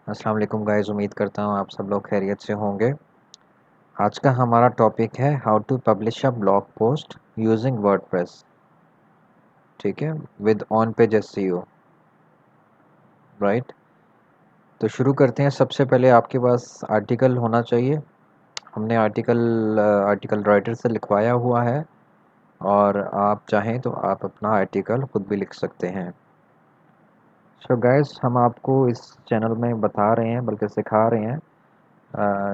अस्सलाम वालेकुम गाइस, उम्मीद करता हूँ आप सब लोग खैरियत से होंगे। आज का हमारा टॉपिक है how to publish a blog post using WordPress. ठीक है, with on page SEO, right. तो शुरू करते हैं। सबसे पहले आपके पास आर्टिकल होना चाहिए। हमने आर्टिकल राइटर से लिखवाया हुआ है, और आप चाहें तो आप अपना आर्टिकल खुद भी लिख सकते हैं। सो गाइस, हम आपको इस चैनल में बता रहे हैं, बल्कि सिखा रहे हैं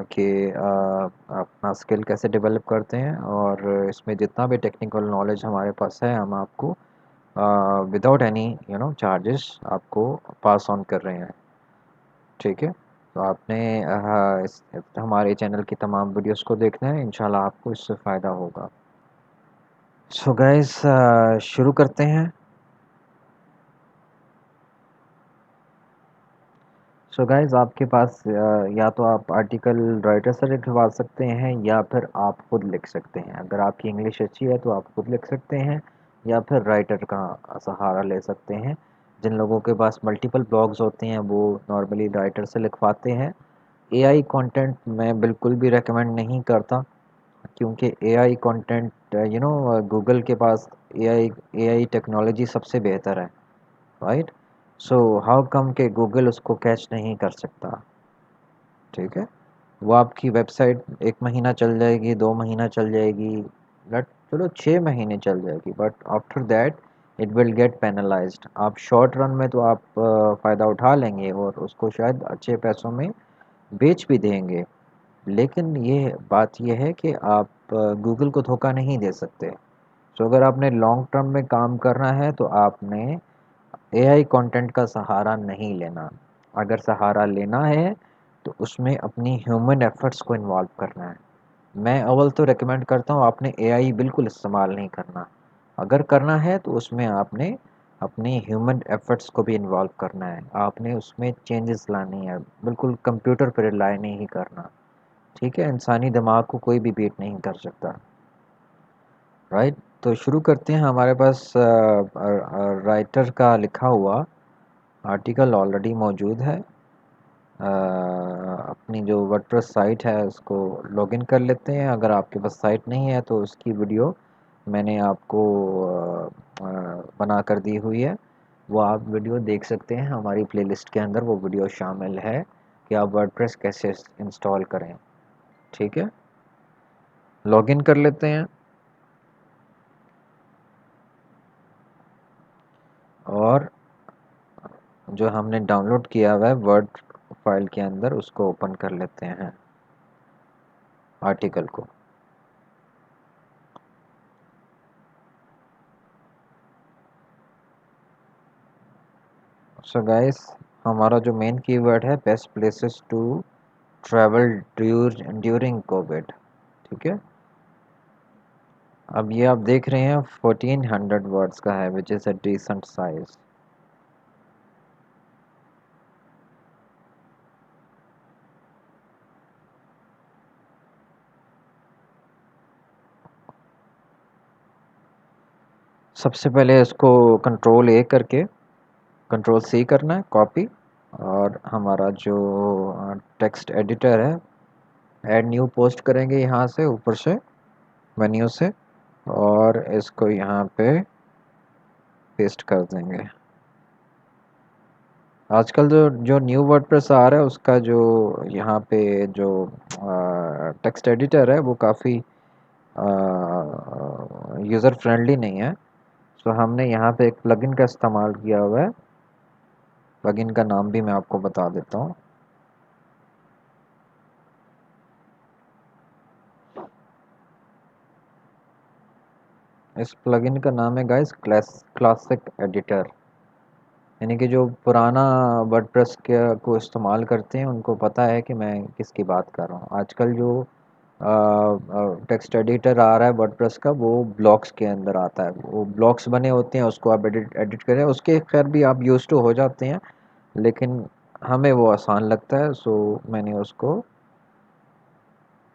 कि अपना स्किल कैसे डेवलप करते हैं, और इसमें जितना भी टेक्निकल नॉलेज हमारे पास है हम आपको विदाउट एनी चार्जेस आपको पास ऑन कर रहे हैं। ठीक है, तो आपने हमारे चैनल की तमाम वीडियोस को देखना है, इंशाल्लाह आपको इससे फ़ायदा होगा। सो गाइस, शुरू करते हैं। सो गाइस, आपके पास या तो आप आर्टिकल राइटर से लिखवा सकते हैं, या फिर आप खुद लिख सकते हैं। अगर आपकी इंग्लिश अच्छी है तो आप खुद लिख सकते हैं, या फिर राइटर का सहारा ले सकते हैं। जिन लोगों के पास मल्टीपल ब्लॉग्स होते हैं वो नॉर्मली राइटर से लिखवाते हैं। एआई कंटेंट मैं बिल्कुल भी रेकमेंड नहीं करता, क्योंकि एआई कंटेंट गूगल के पास एआई टेक्नोलॉजी सबसे बेहतर है, राइट। सो हाउ कम के गूगल उसको कैच नहीं कर सकता। ठीक है, वो आपकी वेबसाइट 1 महीना चल जाएगी, 2 महीना चल जाएगी, बट चलो 6 महीने चल जाएगी, but after that it will get penalised. आप शॉर्ट रन में तो आप फ़ायदा उठा लेंगे और उसको शायद अच्छे पैसों में बेच भी देंगे, लेकिन ये बात ये है कि आप गूगल को धोखा नहीं दे सकते। सो अगर आपने लॉन्ग टर्म में काम करना है तो आपने एआई कंटेंट का सहारा नहीं लेना। अगर सहारा लेना है तो उसमें अपनी ह्यूमन एफर्ट्स को इन्वॉल्व करना है। मैं अव्वल तो रेकमेंड करता हूँ आपने एआई बिल्कुल इस्तेमाल नहीं करना। अगर करना है तो उसमें आपने अपनी ह्यूमन एफर्ट्स को भी इन्वॉल्व करना है, आपने उसमें चेंजेस लानी है, बिल्कुल कंप्यूटर पर रिलाई नहीं करना। ठीक है, इंसानी दिमाग को कोई भी बीट नहीं कर सकता, राइट। तो शुरू करते हैं। हमारे पास राइटर का लिखा हुआ आर्टिकल ऑलरेडी मौजूद है। अपनी जो वर्डप्रेस साइट है उसको लॉगिन कर लेते हैं। अगर आपके पास साइट नहीं है तो उसकी वीडियो मैंने आपको बना कर दी हुई है, वो आप वीडियो देख सकते हैं। हमारी प्लेलिस्ट के अंदर वो वीडियो शामिल है कि आप वर्डप्रेस कैसे इंस्टॉल करें। ठीक है, लॉगिन कर लेते हैं, और जो हमने डाउनलोड किया हुआ है वर्ड फाइल के अंदर उसको ओपन कर लेते हैं, आर्टिकल को। सो गाइस, हमारा जो मेन कीवर्ड है best places to travel during Covid. ठीक है, अब ये आप देख रहे हैं 1400 वर्ड्स का है, which is a decent size. सबसे पहले इसको कंट्रोल ए करके कंट्रोल सी करना है, कॉपी। और हमारा जो टेक्स्ट एडिटर है, ऐड न्यू पोस्ट करेंगे यहाँ से ऊपर से मेन्यू से, और इसको यहाँ पे पेस्ट कर देंगे। आजकल जो जो न्यू वर्डप्रेस आ रहा है उसका जो यहाँ पे जो टेक्स्ट एडिटर है वो काफ़ी यूज़र फ्रेंडली नहीं है। सो हमने यहाँ पे एक प्लगइन का इस्तेमाल किया हुआ है। प्लगइन का नाम भी मैं आपको बता देता हूँ। इस प्लगइन का नाम है गाइस क्लासिक एडिटर। यानी कि जो पुराना वर्डप्रेस के को इस्तेमाल करते हैं उनको पता है कि मैं किसकी बात कर रहा हूँ। आजकल जो टेक्स्ट एडिटर आ रहा है वर्डप्रेस का, वो ब्लॉक्स के अंदर आता है। वो ब्लॉक्स बने होते हैं, उसको आप एडिट एडिट करें, उसके खैर भी आप यूज टू हो जाते हैं, लेकिन हमें वो आसान लगता है। सो मैंने उसको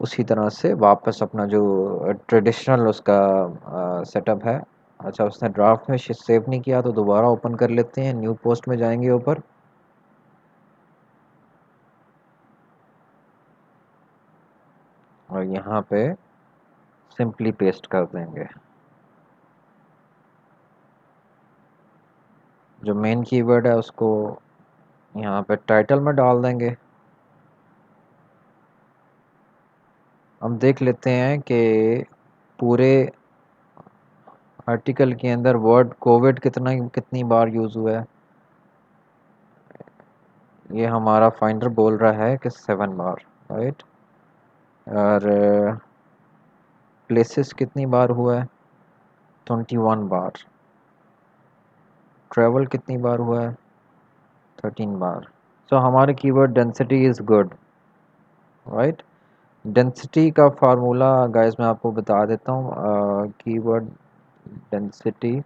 उसी तरह से वापस अपना जो ट्रेडिशनल उसका सेटअप है। अच्छा, उसने ड्राफ्ट में सेव नहीं किया तो दोबारा ओपन कर लेते हैं, न्यू पोस्ट में जाएंगे ऊपर। और यहाँ पे सिंपली पेस्ट कर देंगे। जो मेन कीवर्ड है उसको यहाँ पे टाइटल में डाल देंगे। हम देख लेते हैं कि पूरे आर्टिकल के अंदर वर्ड कोविड कितनी बार यूज़ हुआ है। ये हमारा फाइंडर बोल रहा है कि 7 बार, राइट। और प्लेसेस कितनी बार हुआ है, 21 बार। ट्रैवल कितनी बार हुआ है, 13 बार। सो हमारे keyword density is good, right. Density का फार्मूला गाइस मैं आपको बता देता हूँ। कीवर्ड डेंसिटी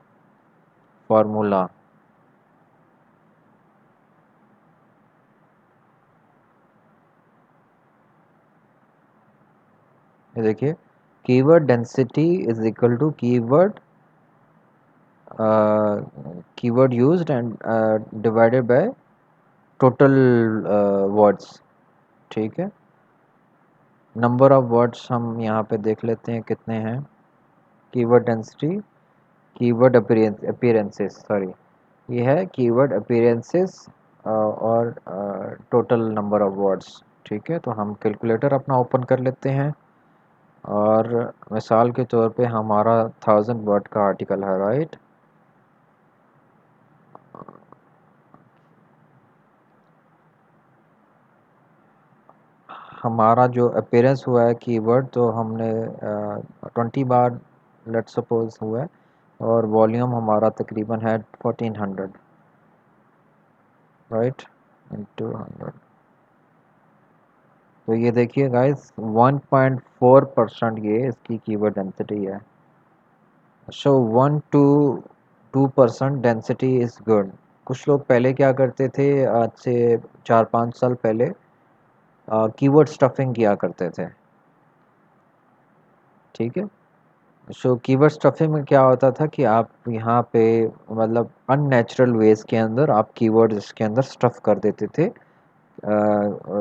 फार्मूला, ये देखिए, keyword density is equal to keyword used and divided by total words, ठीक है। नंबर ऑफ वर्ड्स हम यहाँ पे देख लेते हैं कितने हैं। Keyword density, keyword appearances, sorry, ये है कीवर्ड अपीयरेंसेस और टोटल नंबर ऑफ वर्ड्स, ठीक है। तो हम कैलकुलेटर अपना ओपन कर लेते हैं और मिसाल के तौर पे हमारा 1000 वर्ड का आर्टिकल है, राइट। हमारा जो अपीयरेंस हुआ है कीवर्ड, तो हमने 20 बार लेट सपोज हुआ है, और वॉल्यूम हमारा तकरीबन है 1400, राइट, इंटू 100। तो ये देखिए गाइस 1.4% ये इसकी कीवर्ड डेंसिटी है। सो 1 to 2% डेंसिटी इज़ गुड। कुछ लोग पहले क्या करते थे, आज से 4-5 साल पहले कीवर्ड स्टफिंग किया करते थे, ठीक है। सो कीवर्ड स्टफिंग में क्या होता था कि आप यहाँ पे मतलब अननेचुरल वेज के अंदर आप कीवर्ड इसके अंदर स्टफ़ कर देते थे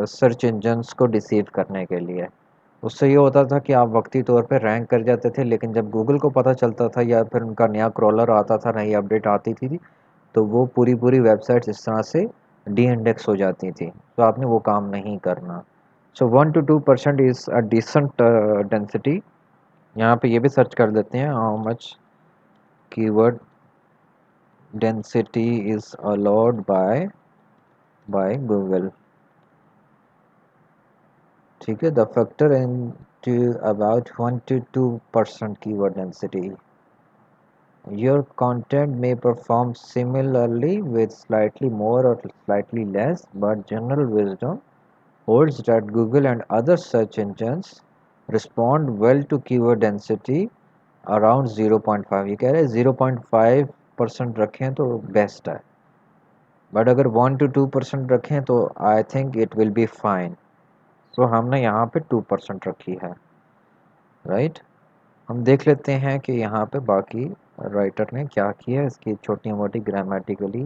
सर्च इंजन्स को डिसीव करने के लिए। उससे ये होता था कि आप वक्ती तौर पे रैंक कर जाते थे, लेकिन जब गूगल को पता चलता था या फिर उनका नया क्रॉलर आता था, नई अपडेट आती थी, तो वो पूरी पूरी वेबसाइट्स इस तरह से डी इंडेक्स हो जाती थी। तो आपने वो काम नहीं करना। So 1 to 2% is a decent density. यहाँ पे ये भी सर्च कर देते हैं, how much keyword density is allowed by Google, ठीक है। The factor in to about 1 to 2% keyword density. Your content may perform similarly with slightly more or slightly less, but general wisdom holds that Google and other search engines respond well to keyword density around 0.5। ये कह रहे हैं 0.5% रखें तो best है, but अगर 1 to 2% रखें तो I think it will be fine. So हमने यहाँ पे 2% रखी है, राइट। हम देख लेते हैं कि यहाँ पे बाकी राइटर ने क्या किया, इसकी छोटी मोटी ग्रामेटिकली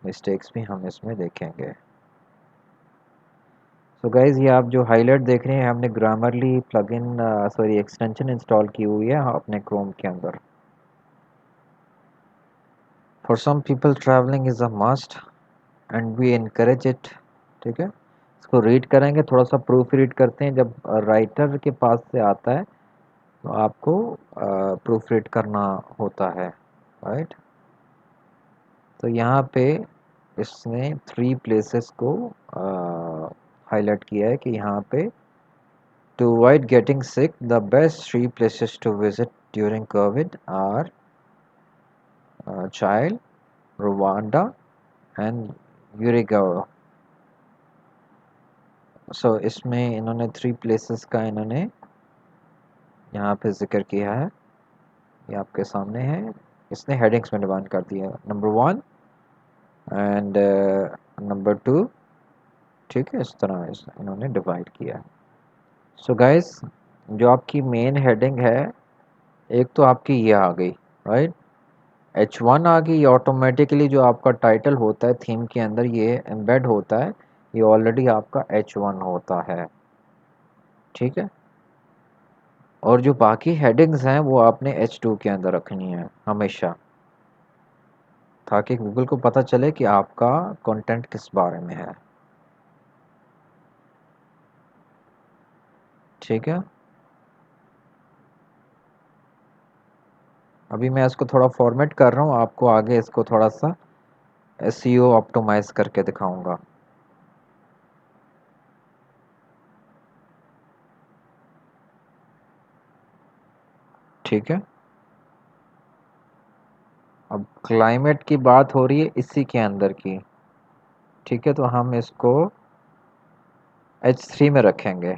मिस्टेक्स भी हम इसमें देखेंगे। सो गाइज़, ये आप जो हाईलाइट देख रहे हैं, हमने Grammarly plugin sorry extension install की हुई है अपने क्रोम के अंदर। For some people travelling is a must and we encourage it, ठीक है। इसको रीड करेंगे, थोड़ा सा प्रूफ रीड करते हैं। जब राइटर के पास से आता है तो आपको प्रूफ रीड करना होता है, राइट। तो यहाँ पे इसने 3 प्लेसेस को हाईलाइट किया है कि यहाँ पे to avoid getting sick the best 3 places to visit during COVID are Chile, Rwanda and Uruguay. So इसमें इन्होंने 3 प्लेसेस का इन्होंने यहाँ पे जिक्र किया है, ये आपके सामने है। इसने हेडिंग्स में डिवाइड कर दिया, नंबर 1 एंड नंबर 2, ठीक है। इस तरह इन्होंने डिवाइड किया। सो गाइस, जो आपकी मेन हेडिंग है, एक तो आपकी ये आ गई, राइट। H1 आ गई। ऑटोमेटिकली जो आपका टाइटल होता है थीम के अंदर ये एम्बेड होता है, ये ऑलरेडी आपका H1 होता है, ठीक है। और जो बाकी हेडिंग्स हैं वो आपने H2 के अंदर रखनी है हमेशा, ताकि गूगल को पता चले कि आपका कंटेंट किस बारे में है। ठीक है, अभी मैं इसको थोड़ा फॉर्मेट कर रहा हूँ, आपको आगे इसको थोड़ा सा एसईओ ऑप्टिमाइज करके दिखाऊंगा। ठीक है, अब क्लाइमेट की बात हो रही है इसी के अंदर की। ठीक है, तो हम इसको H3 में रखेंगे।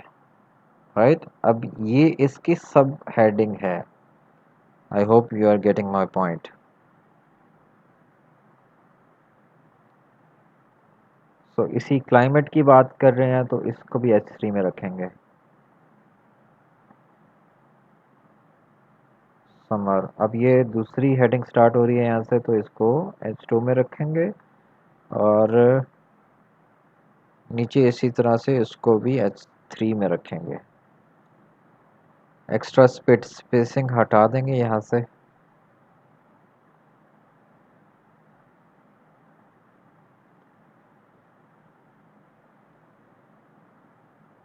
राइट, अब ये इसकी सब हेडिंग है। I hope you are getting my point. तो इसी क्लाइमेट की बात कर रहे हैं तो इसको भी H3 में रखेंगे। समर, अब ये दूसरी हेडिंग स्टार्ट हो रही है यहाँ से, तो इसको H2 में रखेंगे, और नीचे इसी तरह से इसको भी H3 में रखेंगे। एक्स्ट्रा स्पेसिंग हटा देंगे यहाँ से।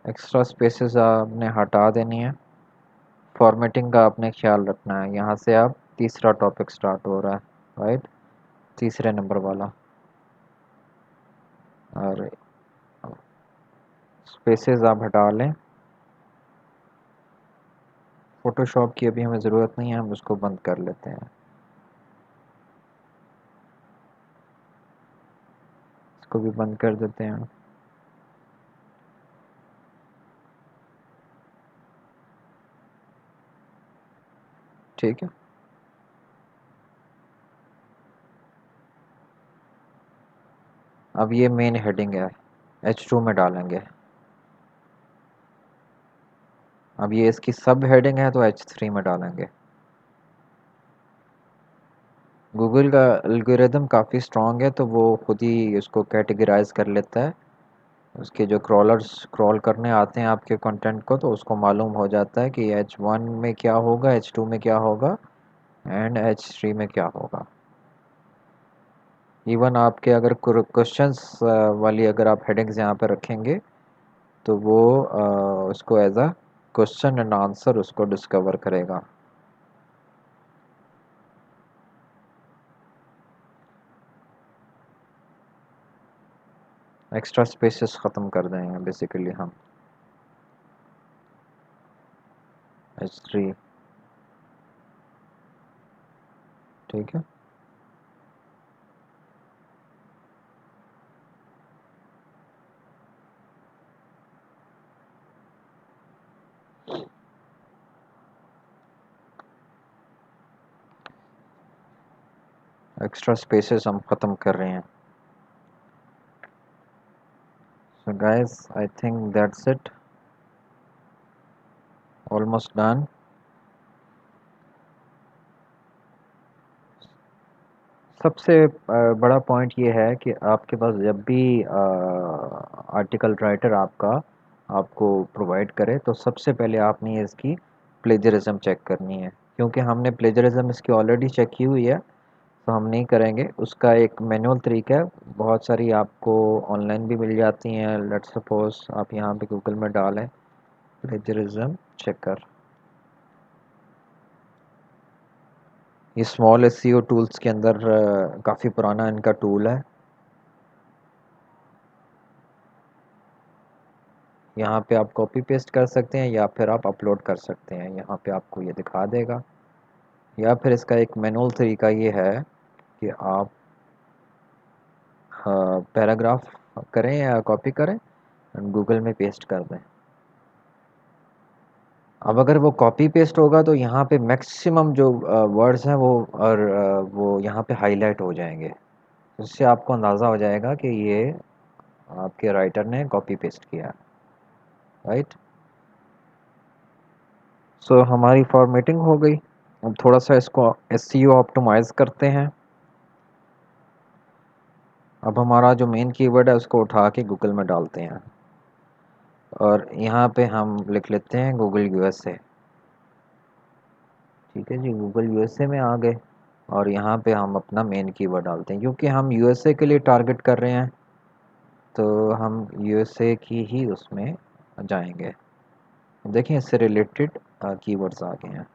एक्स्ट्रा स्पेसेस आपने हटा देनी है। फॉर्मेटिंग का आपने ख्याल रखना है। यहाँ से आप तीसरा टॉपिक स्टार्ट हो रहा है, राइट, तीसरे नंबर वाला, और स्पेसेस आप हटा लें। फोटोशॉप की अभी हमें ज़रूरत नहीं है, हम उसको बंद कर लेते हैं। इसको भी बंद कर देते हैं। ठीक है, अब ये मेन हेडिंग है, H2 में डालेंगे। अब ये इसकी सब हेडिंग है तो H3 में डालेंगे। गूगल का एल्गोरिदम काफ़ी स्ट्रॉन्ग है, तो वो खुद ही इसको कैटेगराइज कर लेता है। उसके जो क्रॉलर्स क्रॉल करने आते हैं आपके कंटेंट को, तो उसको मालूम हो जाता है कि H1 में क्या होगा, H2 में क्या होगा, एंड H3 में क्या होगा। इवन आपके अगर क्वेश्चंस वाली अगर आप हेडिंग्स यहाँ पे रखेंगे, तो वो उसको as a question and answer उसको डिस्कवर करेगा। एक्स्ट्रा स्पेसेस ख़त्म कर देंगे बेसिकली हम। H3। ठीक है, एक्स्ट्रा स्पेसेस हम ख़त्म कर रहे हैं। So guys, I think that's it. Almost done. सबसे बड़ा पॉइंट ये है कि आपके पास जब भी आर्टिकल राइटर आपका आपको प्रोवाइड करे, तो सबसे पहले आपने इसकी प्लेजरिज्म चेक करनी है, क्योंकि हमने प्लेजरिज्म इसकी ऑलरेडी चेक की हुई है, तो हम नहीं करेंगे। उसका एक मैनुअल तरीका है, बहुत सारी आपको ऑनलाइन भी मिल जाती हैं। लेट्स सपोज आप यहाँ पे गूगल में डालें प्लेजरिज्म चेकर। ये स्मॉल एसईओ टूल्स के अंदर काफ़ी पुराना इनका टूल है। यहाँ पे आप कॉपी पेस्ट कर सकते हैं या फिर आप अपलोड कर सकते हैं, यहाँ पे आपको ये दिखा देगा। या फिर इसका एक मैनुअल तरीका ये है कि आप पैराग्राफ करें या कॉपी करें, गूगल में पेस्ट कर दें। अब अगर वो कॉपी पेस्ट होगा तो यहाँ पे मैक्सिमम जो वर्ड्स हैं वो, और वो यहाँ पे हाईलाइट हो जाएंगे। इससे आपको अंदाज़ा हो जाएगा कि ये आपके राइटर ने कॉपी पेस्ट किया, राइट। सो हमारी फॉर्मेटिंग हो गई। अब थोड़ा सा इसको एसईओ ऑप्टिमाइज करते हैं। अब हमारा जो मेन कीवर्ड है उसको उठा के गूगल में डालते हैं, और यहाँ पे हम लिख लेते हैं गूगल यूएसए। ठीक है जी, गूगल यूएसए में आ गए और यहाँ पे हम अपना मेन कीवर्ड डालते हैं क्योंकि हम यूएसए के लिए टारगेट कर रहे हैं, तो हम यूएसए की ही उसमें जाएंगे। देखें इससे रिलेटेड कीवर्ड्स आ गए हैं।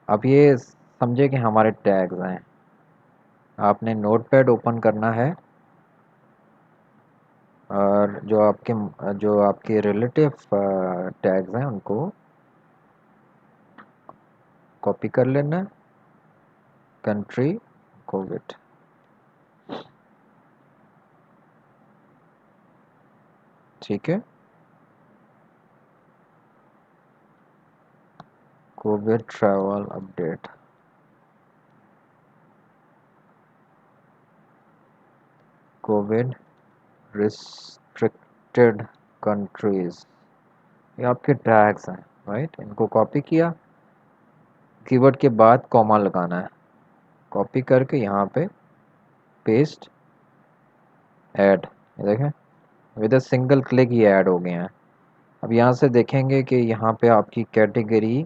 अब ये समझे कि हमारे टैग्स हैं। आपने नोटपैड ओपन करना है और जो आपके रिलेटिव टैग्स हैं उनको कॉपी कर लेना। कंट्री कोविड, ठीक है। Covid travel update, Covid restricted countries, ये आपके टैग्स हैं, राइट। इनको कॉपी किया, कीवर्ड के बाद कॉमा लगाना है, कॉपी करके यहाँ पे पेस्ट, ऐड, देखें विद अ सिंगल क्लिक ये ऐड हो गए हैं। अब यहाँ से देखेंगे कि यहाँ पे आपकी कैटेगरी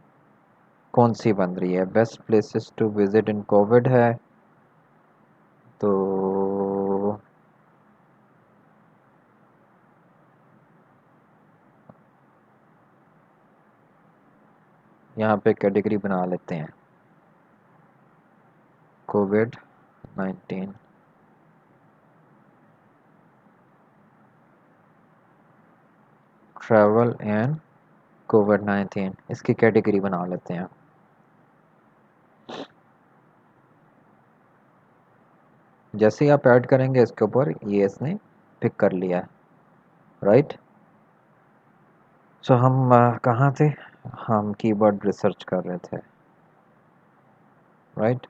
कौन सी बन रही है। Best places to visit in Covid है, तो यहाँ पे कैटेगरी बना लेते हैं कोविड 19, ट्रैवल एंड कोविड 19, इसकी कैटेगरी बना लेते हैं। जैसे ही आप ऐड करेंगे इसके ऊपर ये इसने पिक कर लिया है, राइट। सो हम कहाँ थे, हम कीवर्ड रिसर्च कर रहे थे, राइट।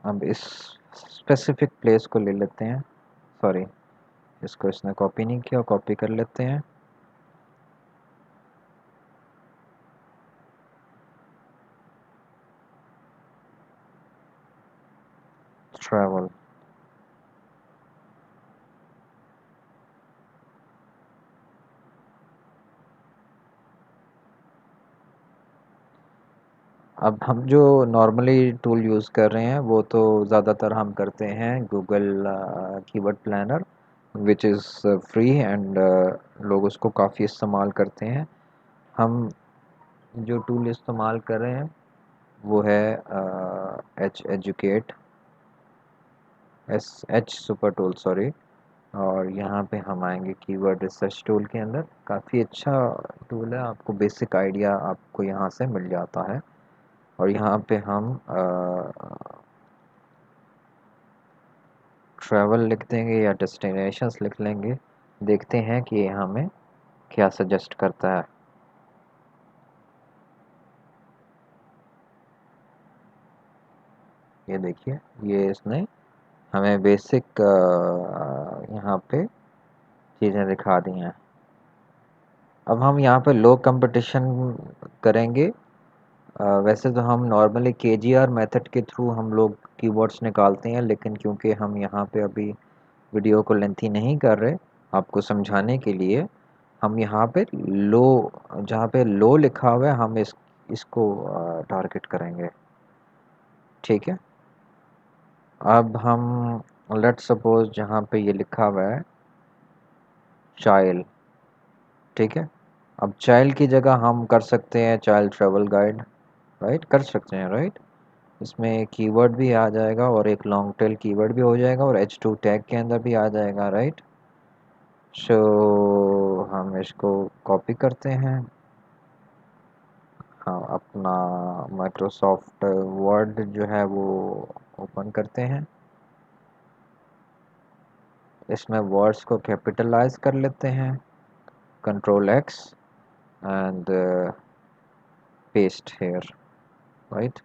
अब इस स्पेसिफिक प्लेस को ले लेते हैं, सॉरी इसको इसने कॉपी नहीं किया, कॉपी कर लेते हैं। ट्रैवल, अब हम जो नॉर्मली टूल यूज़ कर रहे हैं वो तो ज़्यादातर हम करते हैं Google keyword planner, which is free and लोग उसको काफ़ी इस्तेमाल करते हैं। हम जो टूल इस्तेमाल कर रहे हैं वो है H educate, H super tool, sorry. और यहाँ पे हम आएंगे कीवर्ड रिसर्च टूल के अंदर। काफ़ी अच्छा टूल है, आपको बेसिक आइडिया आपको यहाँ से मिल जाता है। और यहाँ पे हम ट्रैवल लिख देंगे या डेस्टिनेशंस लिख लेंगे, देखते हैं कि ये हमें क्या सजेस्ट करता है। ये देखिए, ये इसने हमें बेसिक यहाँ पे चीज़ें दिखा दी हैं। अब हम यहाँ पे लो कंपटीशन करेंगे। वैसे तो हम नॉर्मली केजीआर मेथड के थ्रू हम लोग कीवर्ड्स निकालते हैं, लेकिन क्योंकि हम यहाँ पे अभी वीडियो को लेंथी नहीं कर रहे, आपको समझाने के लिए हम यहाँ पे लो, जहाँ पे लो लिखा हुआ है हम इसको टारगेट करेंगे, ठीक है। अब हम लेट सपोज जहाँ पे ये लिखा हुआ है चाइल्ड, ठीक है। अब चाइल्ड की जगह हम कर सकते हैं चाइल्ड ट्रैवल गाइड, राइट, कर सकते हैं, राइट। इसमें कीवर्ड भी आ जाएगा और एक लॉन्ग टेल कीवर्ड भी हो जाएगा और H2 टैग के अंदर भी आ जाएगा, राइट। सो हम इसको कॉपी करते हैं, हाँ अपना माइक्रोसॉफ्ट वर्ड जो है वो ओपन करते हैं, इसमें वर्ड्स को कैपिटलाइज कर लेते हैं, control X and paste here, right.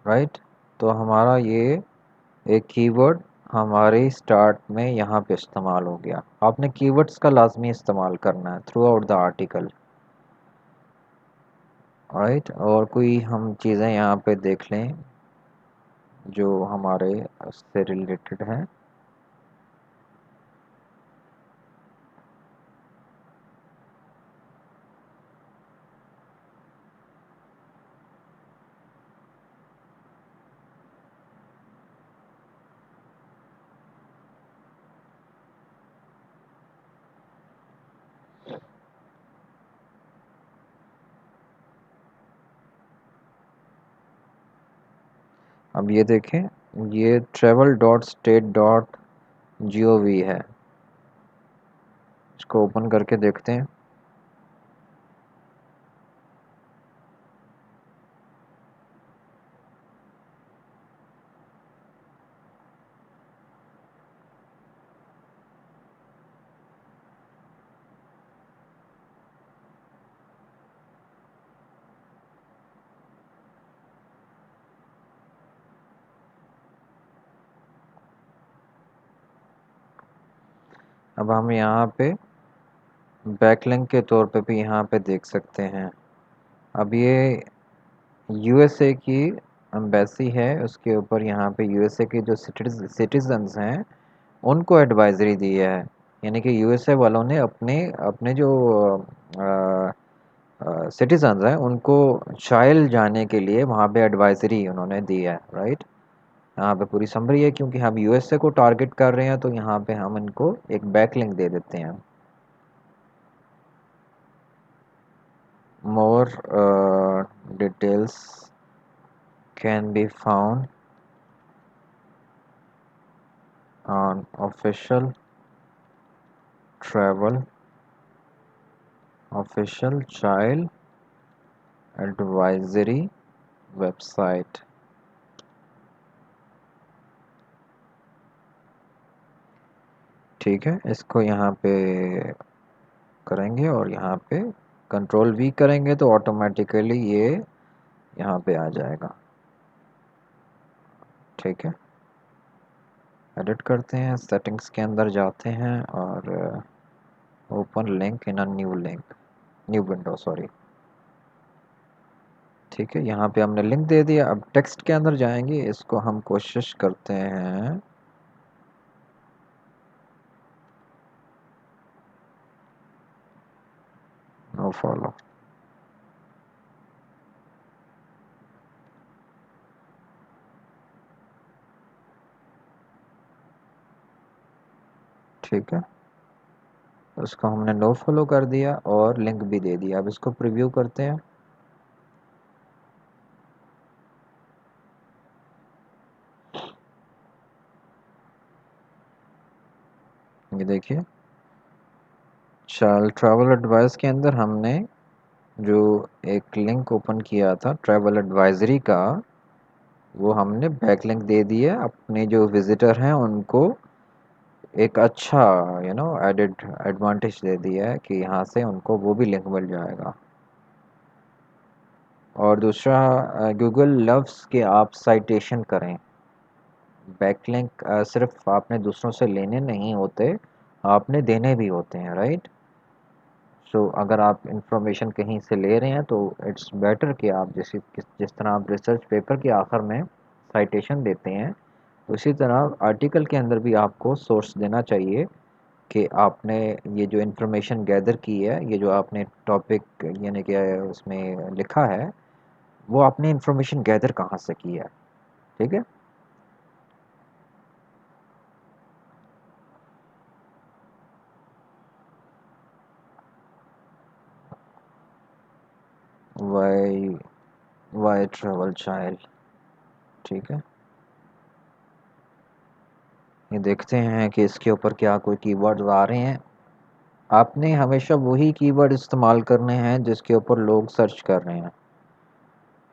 Right, तो हमारा ये एक कीवर्ड हमारे स्टार्ट में यहाँ पे इस्तेमाल हो गया। आपने कीवर्ड्स का लाजमी इस्तेमाल करना है through out the article. Right, और कोई हम चीज़ें यहाँ पे देख लें जो हमारे उससे रिलेटेड हैं। अब ये देखें, ये travel.state.gov है। इसको ओपन करके देखते हैं। अब हम यहाँ पे बैकलिंक के तौर पे भी यहाँ पे देख सकते हैं। अब ये यूएसए की एम्बेसी है, उसके ऊपर यहाँ पे यूएसए के जो सिटीजन्स हैं उनको एडवाइजरी दी है। यानी कि यूएसए वालों ने अपने अपने जो सिटीजन्स हैं उनको चाइल्ड जाने के लिए वहाँ पे एडवाइजरी उन्होंने दी है। राइट, यहाँ पे पूरी समरी है, क्योंकि हम यूएसए को टारगेट कर रहे हैं तो यहाँ पे हम इनको एक बैकलिंक दे देते हैं। More details can be found on official travel official child advisory website. ठीक है, इसको यहाँ पे करेंगे और यहाँ पे कंट्रोल वी करेंगे तो ऑटोमेटिकली ये यहाँ पे आ जाएगा। ठीक है, एडिट करते हैं, सेटिंग्स के अंदर जाते हैं और open link in a new link, new window sorry. ठीक है, यहाँ पे हमने लिंक दे दिया। अब टेक्स्ट के अंदर जाएंगे, इसको हम कोशिश करते हैं नो फॉलो। ठीक है, उसको हमने नो फॉलो कर दिया और लिंक भी दे दिया। अब इसको प्रीव्यू करते हैं। ये देखिए, चाइल्ड ट्रैवल एडवाइस के अंदर हमने जो एक लिंक ओपन किया था ट्रैवल एडवाइजरी का, वो हमने बैकलिंक दे दिया। अपने जो विजिटर हैं उनको एक अच्छा एडेड एडवांटेज दे दिया है कि यहाँ से उनको वो भी लिंक मिल जाएगा। और दूसरा, गूगल लव्स के आप साइटेशन करें। बैकलिंक सिर्फ आपने दूसरों से लेने नहीं होते, आपने देने भी होते हैं। राइट, सो अगर आप इंफॉर्मेशन कहीं से ले रहे हैं तो इट्स बेटर कि आप जिस तरह आप रिसर्च पेपर के आखिर में साइटेशन देते हैं, उसी तरह आर्टिकल के अंदर भी आपको सोर्स देना चाहिए कि आपने ये जो इन्फॉर्मेशन गैदर की है, ये जो आपने टॉपिक यानी कि उसमें लिखा है, वो आपने इन्फॉर्मेशन गैदर कहाँ से की है। ठीक है, वाई वाई ट्रेवल चाइल्ड। ठीक है, ये देखते हैं कि इसके ऊपर क्या कोई कीवर्ड्स आ रहे हैं। आपने हमेशा वही कीवर्ड इस्तेमाल करने हैं जिसके ऊपर लोग सर्च कर रहे हैं।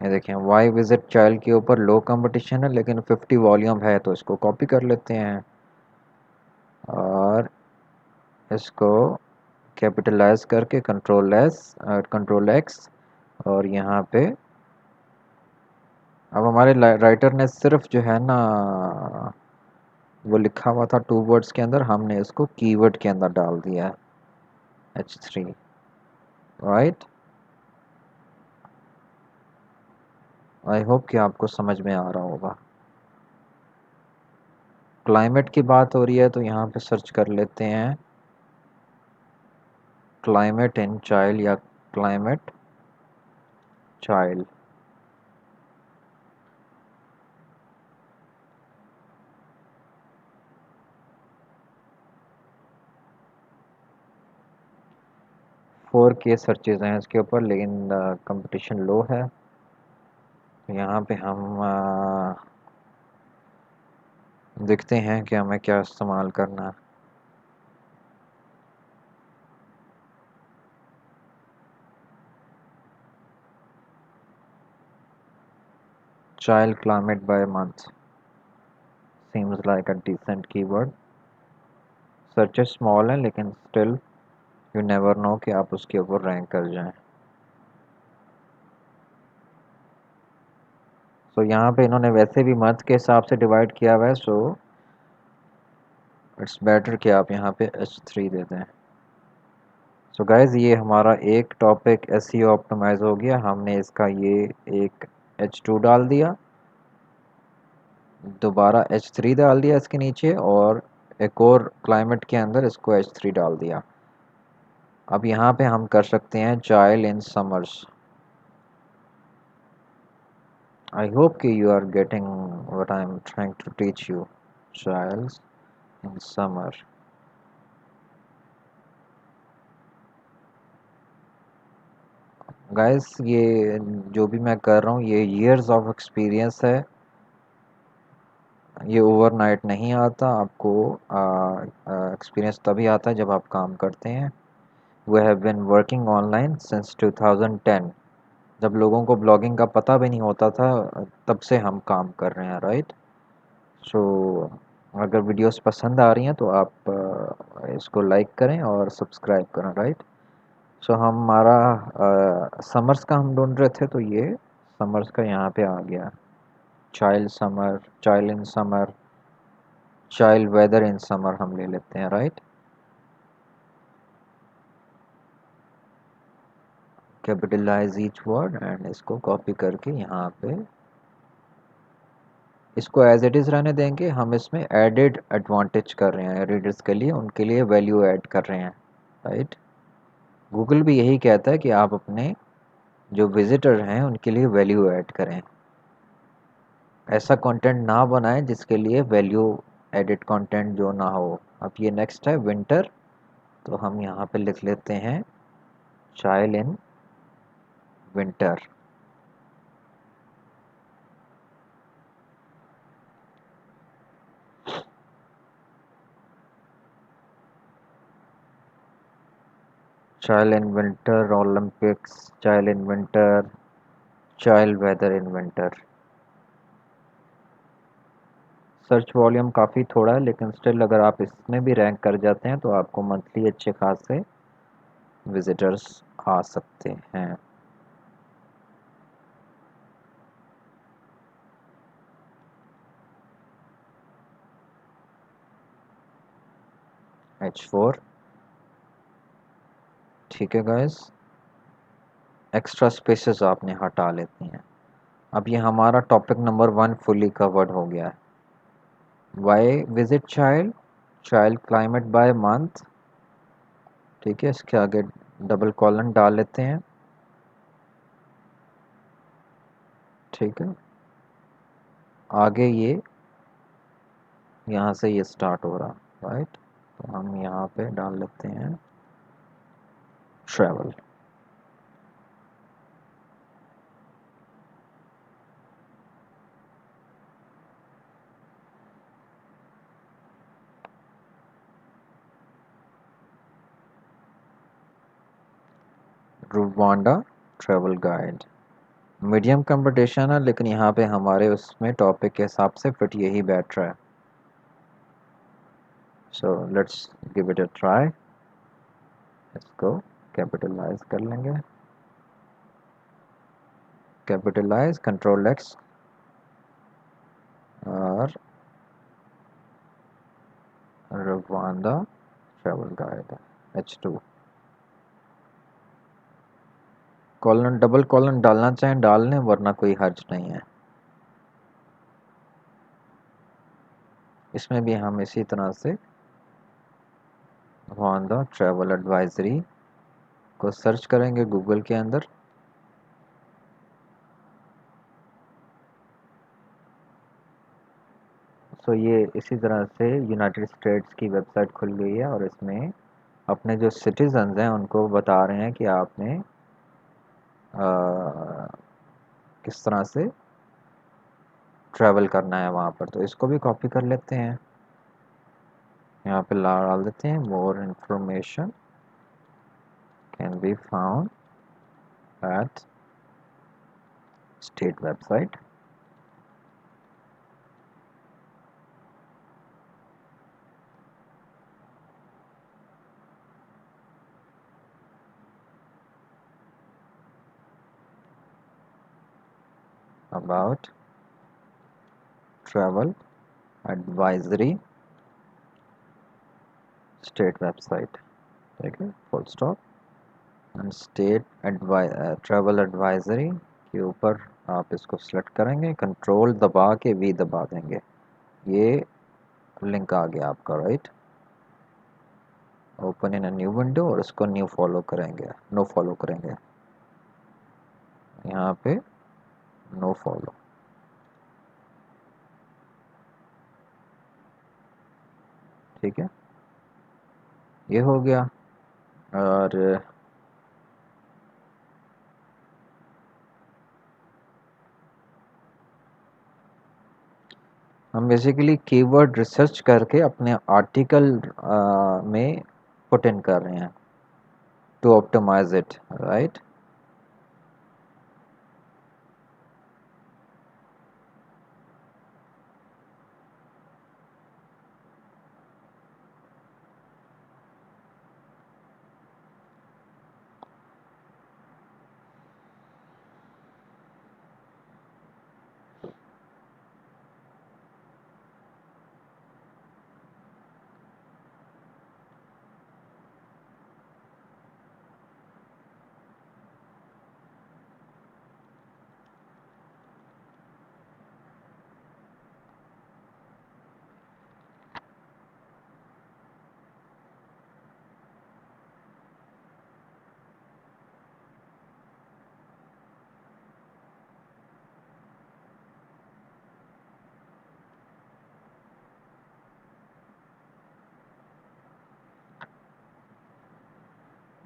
ये देखें, वाई विजिट चाइल्ड के ऊपर लो कंपटीशन है लेकिन 50 वॉल्यूम है, तो इसको कॉपी कर लेते हैं और इसको कैपिटलाइज करके कंट्रोल एक्स, और यहाँ पे अब हमारे राइटर ने सिर्फ जो है ना वो लिखा हुआ था टू वर्ड्स के अंदर, हमने इसको कीवर्ड के अंदर डाल दिया है H3। राइट, आई होप कि आपको समझ में आ रहा होगा। क्लाइमेट की बात हो रही है तो यहाँ पे सर्च कर लेते हैं क्लाइमेट इन चाइल्ड या क्लाइमेट चाइल्ड। फोर के सर्चेज हैं इसके ऊपर, लेकिन कंपटीशन लो है। तो यहाँ पे हम देखते हैं कि हमें क्या इस्तेमाल करना है। Child climate by month seems like a decent keyword। Searches small हैं लेकिन स्टिल यू नेवर नो कि आप उसके ऊपर रैंक कर जाएं। सो यहाँ पे इन्होंने वैसे भी मंथ के हिसाब से डिवाइड किया हुआ है, सो इट्स बेटर कि आप यहाँ पे H3 दे दें। सो गाइज ये हमारा एक टॉपिक SEO ऑप्टिमाइज हो गया। हमने इसका ये एक H2 डाल दिया, दोबारा H3 डाल दिया इसके नीचे, और एक और क्लाइमेट के अंदर इसको H3 डाल दिया। अब यहाँ पे हम कर सकते हैं child in summers. I hope you are getting what I am trying to teach you. Child in summer. Guys, ये जो भी मैं कर रहा हूँ ये years of experience है, ये ओवरनाइट नहीं आता। आपको एक्सपीरियंस तभी आता है जब आप काम करते हैं। We have been working online since 2010। जब लोगों को ब्लॉगिंग का पता भी नहीं होता था तब से हम काम कर रहे हैं, राइट। सो अगर वीडियोस पसंद आ रही हैं तो आप इसको लाइक करें और सब्सक्राइब करें, राइट। सो हमारा समर्स का हम ढूंढ रहे थे, तो ये समर्स का यहाँ पे आ गया। Child summer, child in summer, child weather in summer हम ले लेते हैं, right. Capitalise each word and इसको कॉपी करके यहाँ पे इसको एज इट इज़ रहने देंगे। हम इसमें एडेड एडवांटेज कर रहे हैं रीडर्स के लिए, उनके लिए वैल्यू ऐड कर रहे हैं, राइट। गूगल भी यही कहता है कि आप अपने जो विजिटर हैं उनके लिए वैल्यू ऐड करें। ऐसा कंटेंट ना बनाएं जिसके लिए वैल्यू एडिट कंटेंट जो ना हो। अब ये नेक्स्ट है विंटर, तो हम यहाँ पे लिख लेते हैं child in winter. Child in winter Olympics, child in winter, child weather in winter. Search volume काफ़ी थोड़ा है लेकिन स्टिल अगर आप इसमें भी रैंक कर जाते हैं तो आपको मंथली अच्छे खासे विजिटर्स आ सकते हैं। H4, ठीक है गाइस। एक्स्ट्रा स्पेसेस आपने हटा लेते हैं। अब ये हमारा टॉपिक नंबर 1 फुली कवर्ड हो गया है। Why visit child, child climate by month, ठीक है। इसके आगे डबल कॉलन डाल लेते हैं, ठीक है। आगे ये यहाँ से ये स्टार्ट हो रहा, राइट। तो हम यहाँ पे डाल लेते हैं travel. Rwanda travel guide. Medium competition है लेकिन यहाँ पे हमारे उसमें टॉपिक के हिसाब से फिट यही बैठ रहा है। So let's give it a try. इसको कैपिटलाइज कर लेंगे, कैपिटलाइज कंट्रोल एक्स, और Rwanda travel guide H2। Colon double colon डालना चाहें डाल लें, वरना कोई हर्ज नहीं है। इसमें भी हम इसी तरह से ऑन द ट्रैवल एडवाइजरी को सर्च करेंगे गूगल के अंदर। सो ये इसी तरह से यूनाइटेड स्टेट्स की वेबसाइट खुल गई है, और इसमें अपने जो सिटीजन्स हैं उनको बता रहे हैं कि आपने किस तरह से ट्रैवल करना है वहाँ पर। तो इसको भी कॉपी कर लेते हैं, यहाँ पे डाल देते हैं more information can be found at state website. About travel advisory state website, ठीक है, full stop. And state travel advisory के ऊपर आप इसको सिलेक्ट करेंगे, कंट्रोल दबा के वी दबा देंगे, ये लिंक आ गया आपका, right. Open in a new window, और इसको न्यू फॉलो करेंगे, नो फॉलो करेंगे, यहाँ पे नो फॉलो, ठीक है, ये हो गया। और हम बेसिकली कीवर्ड रिसर्च करके अपने आर्टिकल में पुट इन कर रहे हैं टू ऑप्टिमाइज इट, राइट।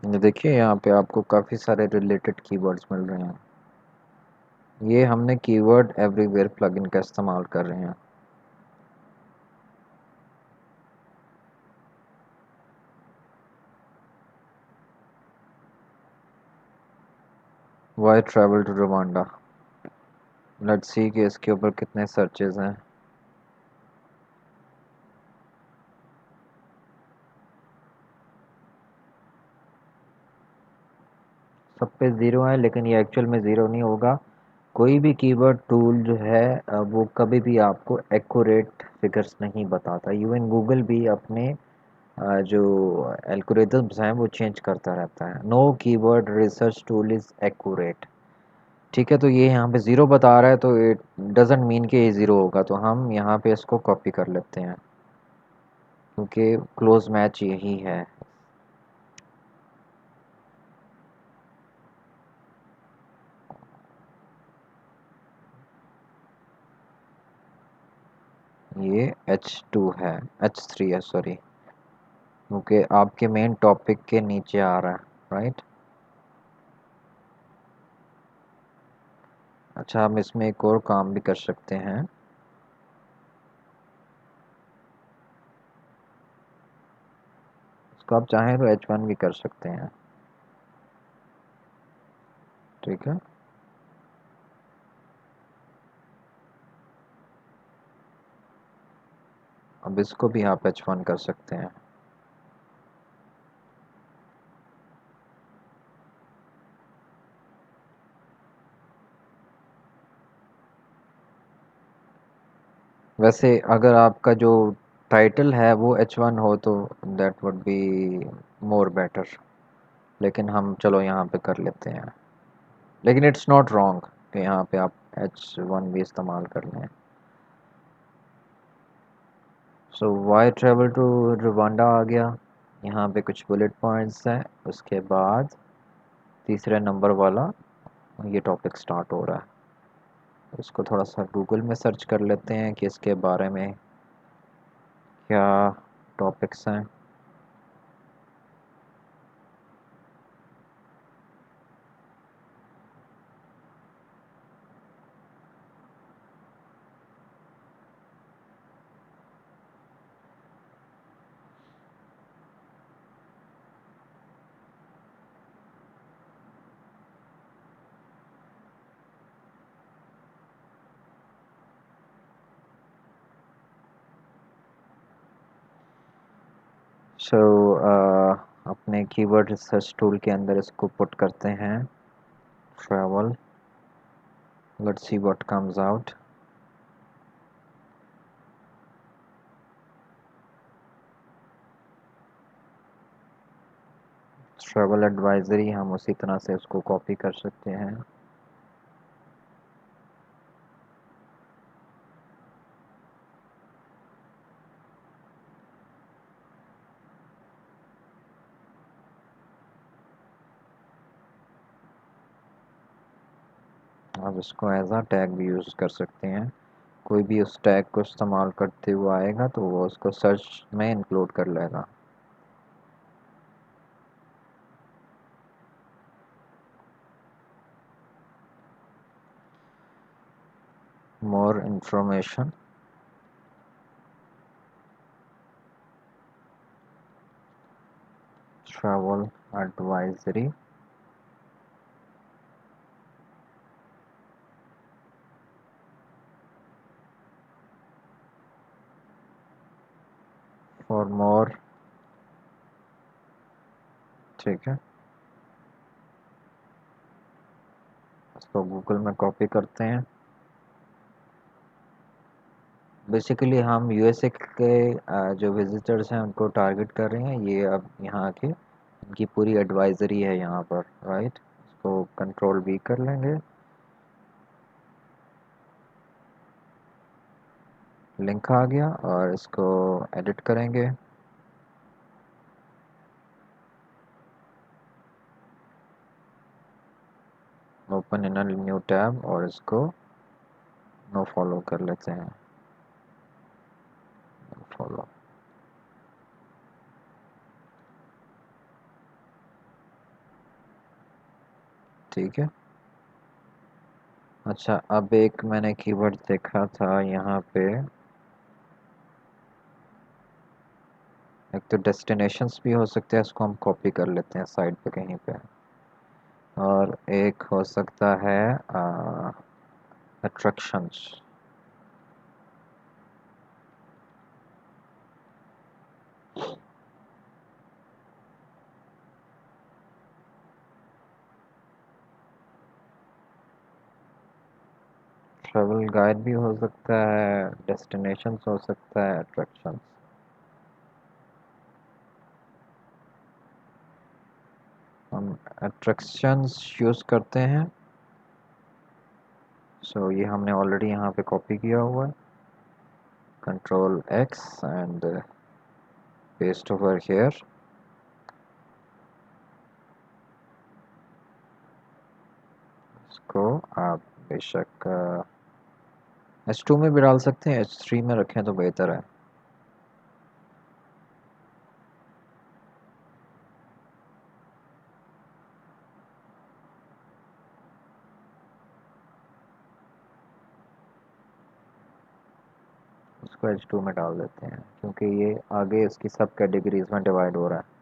ये देखिए यहाँ पे आपको काफ़ी सारे रिलेटेड कीवर्ड्स मिल रहे हैं। ये हमने कीवर्ड एवरीवेयर प्लगइन का इस्तेमाल कर रहे हैं। Why travel to Rwanda, let's see कि इसके ऊपर कितने सर्चेज हैं। सब पे ज़ीरो है, लेकिन ये एक्चुअल में ज़ीरो नहीं होगा। कोई भी कीवर्ड टूल जो है वो कभी भी आपको एक्यूरेट फिगर्स नहीं बताता। इवन गूगल भी अपने जो एल्गोरिदम्स हैं वो चेंज करता रहता है। No keyword research tool is accurate, ठीक है। तो ये यहाँ पे ज़ीरो बता रहा है, तो इट डजेंट मीन कि ये ज़ीरो होगा। तो हम यहाँ पे इसको कॉपी कर लेते हैं, क्योंकि क्लोज मैच यही है। ये H2 है, H3 है, सॉरी, क्योंकि आपके मेन टॉपिक के नीचे आ रहा है, राइट। अच्छा, हम इसमें एक और काम भी कर सकते हैं। इसको आप चाहें तो H1 भी कर सकते हैं, ठीक है। अब इसको भी आप H1 कर सकते हैं। वैसे अगर आपका जो टाइटल है वो H1 हो तो that would be more better, लेकिन हम चलो यहाँ पे कर लेते हैं। लेकिन इट्स नॉट रॉन्ग कि यहाँ पे आप H1 भी इस्तेमाल कर लें। सो वाई ट्रेवल टू रवांडा आ गया। यहाँ पे कुछ बुलेट पॉइंट्स हैं, उसके बाद तीसरे नंबर वाला ये टॉपिक स्टार्ट हो रहा है। इसको थोड़ा सा गूगल में सर्च कर लेते हैं कि इसके बारे में क्या टॉपिक्स हैं। सो अपने कीवर्ड रिसर्च टूल के अंदर इसको पुट करते हैं, travel. Let's see what comes out. Travel advisory, हम उसी तरह से उसको कॉपी कर सकते हैं। आप इसको एज आ टैग भी यूज़ कर सकते हैं। कोई भी उस टैग को इस्तेमाल करते हुए आएगा तो वो उसको सर्च में इंक्लूड कर लेगा। More information, travel advisory, for more. ठीक है, इसको गूगल में कॉपी करते हैं। बेसिकली हम यूएसए के जो विजिटर्स हैं उनको टारगेट कर रहे हैं। ये अब यहाँ के इनकी पूरी एडवाइजरी है यहाँ पर, राइट। इसको कंट्रोल भी कर लेंगे, लिंक आ गया, और इसको एडिट करेंगे। Open in a new tab और इसको नो फॉलो कर लेते हैं। फॉलो, ठीक है। अच्छा, अब एक मैंने कीवर्ड देखा था यहाँ पे, एक तो डेस्टिनेशंस भी हो सकते हैं, इसको हम कॉपी कर लेते हैं साइड पे कहीं पे। और एक हो सकता है अट्रैक्शंस। ट्रैवल गाइड भी हो सकता है, डेस्टिनेशंस हो सकता है, अट्रैक्शंस। हम अट्रैक्शंस यूज़ करते हैं। सो ये हमने ऑलरेडी यहाँ पे कॉपी किया हुआ है। Control X and paste over here. इसको आप बेशक H2 में भी डाल सकते हैं, H3 में रखें तो बेहतर है। इसको H2 में डाल देते हैं क्योंकि ये आगे इसकी सब कैटेगरीज में डिवाइड हो रहा है।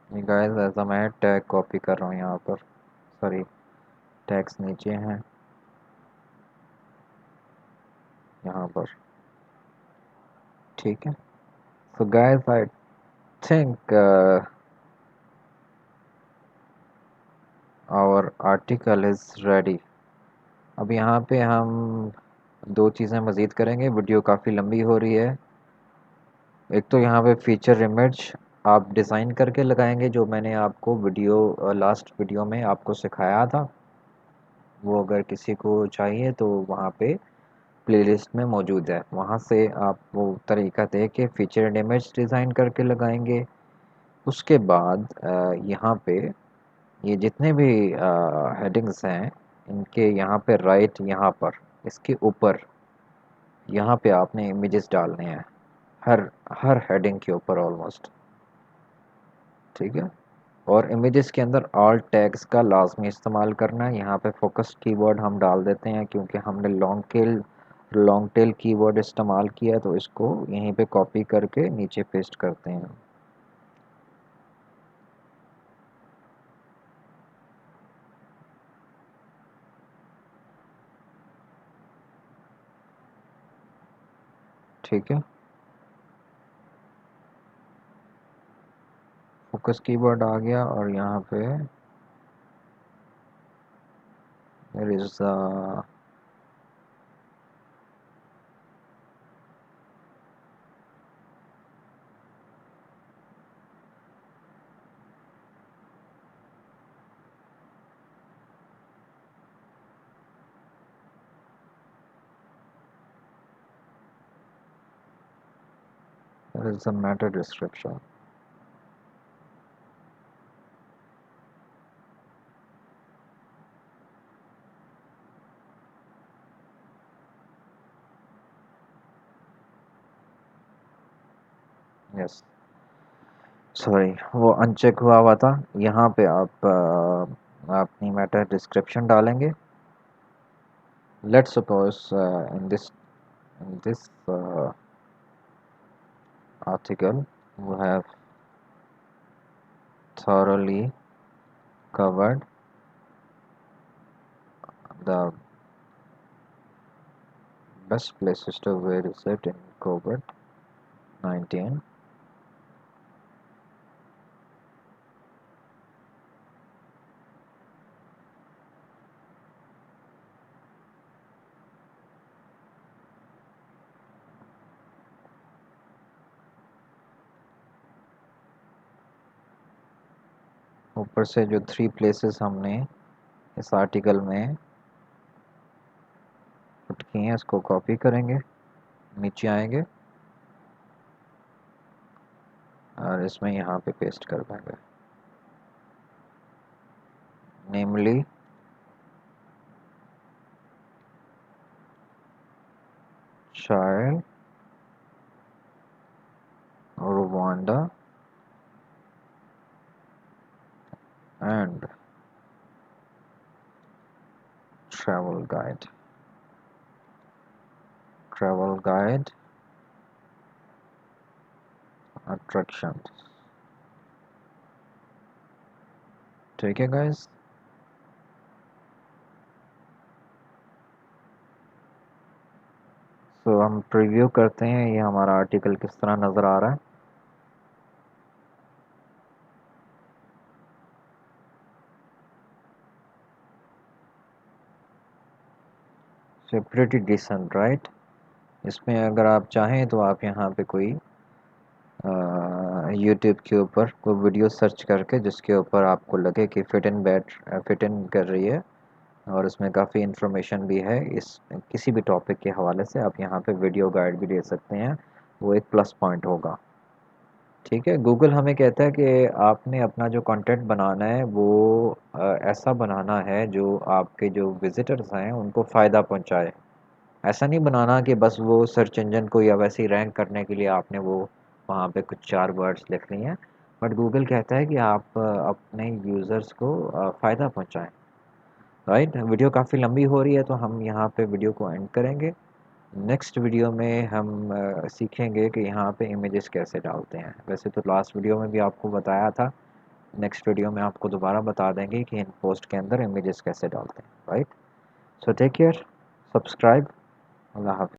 ये गाइस ऐसा मैं टैग कॉपी कर रहा हूँ यहाँ पर, सॉरी टैग्स नीचे हैं। यहाँ पर। ठीक है, so guys I think our article is ready. अब यहाँ पे हम दो चीज़ें मज़ीद करेंगे, वीडियो काफ़ी लंबी हो रही है। एक तो यहाँ पे फीचर इमेज आप डिज़ाइन करके लगाएंगे, जो मैंने आपको लास्ट वीडियो में आपको सिखाया था। वो अगर किसी को चाहिए तो वहाँ पे प्लेलिस्ट में मौजूद है, वहाँ से आप वो तरीका देख के फीचर इमेज डिज़ाइन करके लगाएंगे। उसके बाद यहाँ पे ये जितने भी हेडिंग्स हैं, इनके यहाँ पे राइट, यहाँ पर इसके ऊपर यहाँ पे आपने इमेजेस डालने हैं, हर हर हेडिंग के ऊपर ऑलमोस्ट। ठीक है, और इमेजेस के अंदर ऑल टैग्स का लाजमी इस्तेमाल करना है। यहाँ पे फोकस कीवर्ड हम डाल देते हैं, क्योंकि हमने लॉन्ग टेल कीवर्ड इस्तेमाल किया है, तो इसको यहीं पे कॉपी करके नीचे पेस्ट करते हैं। ठीक है, फोकस कीवर्ड आ गया, और यहाँ पे there is a matter description. Yes, sorry वो अनचेक हुआ था। यहाँ पे आप अपनी मैटर डिस्क्रिप्शन डालेंगे। Let's suppose in this article we have thoroughly covered the best places to visit in COVID-19. ऊपर से जो 3 प्लेसेस हमने इस आर्टिकल में पुट किए हैं, इसको कॉपी करेंगे, नीचे आएंगे और इसमें यहाँ पे पेस्ट कर देंगे, नेमली child Rwanda and travel guide attractions। ठीक है गाइस, सो हम प्रीव्यू करते हैं ये हमारा आर्टिकल किस तरह नज़र आ रहा है। So pretty decent right. इसमें अगर आप चाहें तो आप यहाँ पे कोई यूट्यूब के ऊपर कोई वीडियो सर्च करके, जिसके ऊपर आपको लगे कि फिट इन कर रही है, और इसमें काफ़ी इन्फॉर्मेशन भी है, इस किसी भी टॉपिक के हवाले से आप यहाँ पे वीडियो गाइड भी ले सकते हैं, वो एक प्लस पॉइंट होगा। ठीक है, गूगल हमें कहता है कि आपने अपना जो कंटेंट बनाना है वो ऐसा बनाना है जो आपके जो विजिटर्स हैं उनको फ़ायदा पहुंचाए। ऐसा नहीं बनाना कि बस वो सर्च इंजन को या वैसे ही रैंक करने के लिए आपने वो वहाँ पे कुछ 4 वर्ड्स लिख लिए हैं, बट गूगल कहता है कि आप अपने यूज़र्स को फ़ायदा पहुंचाएं। राइट, वीडियो काफ़ी लंबी हो रही है, तो हम यहाँ पे वीडियो को एंड करेंगे। नेक्स्ट वीडियो में हम सीखेंगे कि यहाँ पे इमेजेस कैसे डालते हैं। वैसे तो लास्ट वीडियो में भी आपको बताया था, नेक्स्ट वीडियो में आपको दोबारा बता देंगे कि इन पोस्ट के अंदर इमेजेस कैसे डालते हैं। Right, so take care, subscribe, अल्लाह हाफ़िज़।